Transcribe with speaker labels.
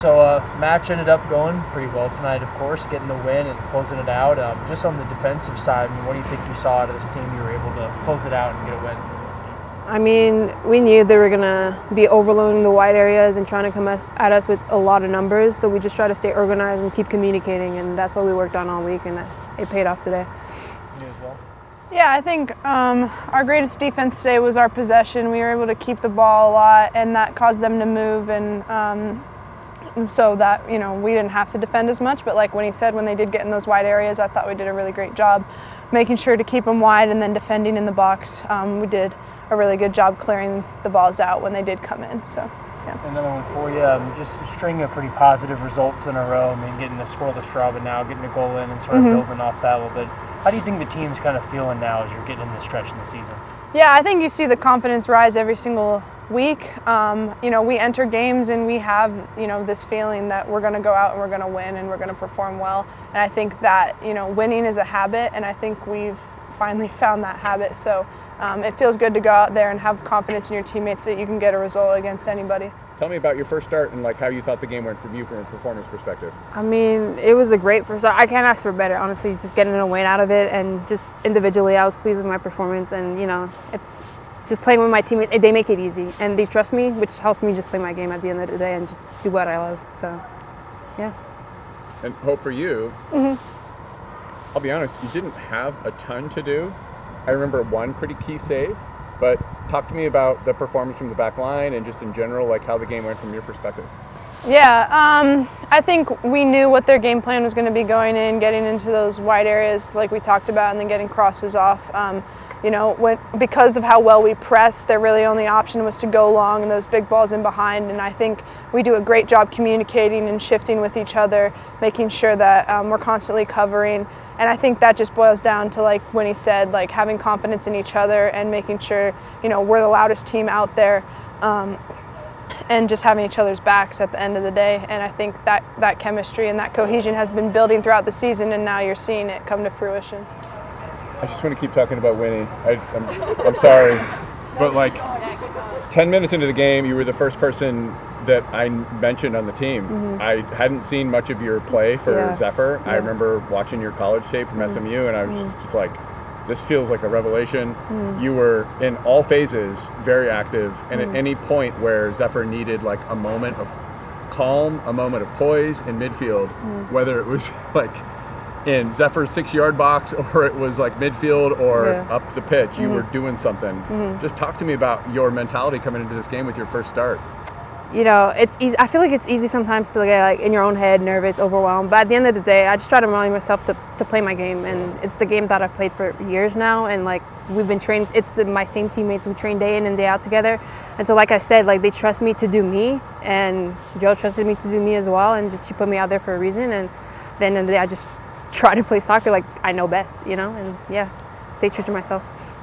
Speaker 1: So match ended up going pretty well tonight, of course, getting the win and closing it out. Just on the defensive side, I mean, what do you think you saw out of this team? You were able to close it out and get a win.
Speaker 2: I mean, we knew they were going to be overloading the wide areas and trying to come at us with a lot of numbers, so we just try to stay organized and keep communicating, and that's what we worked on all week, and it paid off today.
Speaker 1: You as well?
Speaker 3: Yeah, I think our greatest defense today was our possession. We were able to keep the ball a lot, and that caused them to move, and so that, we didn't have to defend as much. But like Wayny said, when they did get in those wide areas, I thought we did a really great job making sure to keep them wide and then defending in the box. We did a really good job clearing the balls out when they did come in. So, yeah.
Speaker 1: Another one for you, just a string of pretty positive results in a row. I mean, getting the scoreless draw, but now getting a goal in and sort of building off that a little bit. How do you think the team's kind of feeling now as you're getting in this stretch in the season?
Speaker 3: Yeah, I think you see the confidence rise every single week. We enter games and we have, this feeling that we're going to go out and we're going to win and we're going to perform well. And I think that, winning is a habit, and I think we've finally found that habit. So it feels good to go out there and have confidence in your teammates that you can get a result against anybody.
Speaker 4: Tell me about your first start and how you thought the game went from you from a performance perspective.
Speaker 2: I mean, it was a great first start. I can't ask for better, honestly, just getting a win out of it, and just individually I was pleased with my performance, and it's just playing with my teammates. They make it easy and they trust me, which helps me just play my game at the end of the day and just do what I love. So, yeah.
Speaker 4: And Hope, for you, I'll be honest, you didn't have a ton to do. I remember one pretty key save, but talk to me about the performance from the back line and just in general, how the game went from your perspective.
Speaker 3: Yeah, I think we knew what their game plan was going to be going in, getting into those wide areas like we talked about, and then getting crosses off. Because of how well we pressed, their really only option was to go long and those big balls in behind. And I think we do a great job communicating and shifting with each other, making sure that we're constantly covering. And I think that just boils down to, like Wayny said, having confidence in each other and making sure, we're the loudest team out there, and just having each other's backs at the end of the day. And I think that chemistry and that cohesion has been building throughout the season, and now you're seeing it come to fruition.
Speaker 4: I just want to keep talking about Wayny. I'm sorry, but 10 minutes into the game, you were the first person that I mentioned on the team. I hadn't seen much of your play for Zephyr. I remember watching your college tape from SMU, and I was just like, this feels like a revelation. You were in all phases very active, and at any point where Zephyr needed a moment of calm, a moment of poise in midfield, whether it was in Zephyr's 6-yard box or it was midfield or up the pitch, you were doing something. Just talk to me about your mentality coming into this game with your first start.
Speaker 2: It's easy. I feel like it's easy sometimes to get in your own head, nervous, overwhelmed. But at the end of the day, I just try to remind myself to play my game, and it's the game that I've played for years now. And we've been trained. It's my same teammates. We train day in and day out together. And so, like I said, they trust me to do me, and Joe trusted me to do me as well. And she put me out there for a reason. And then in the day, I just try to play soccer like I know best, and stay true to myself.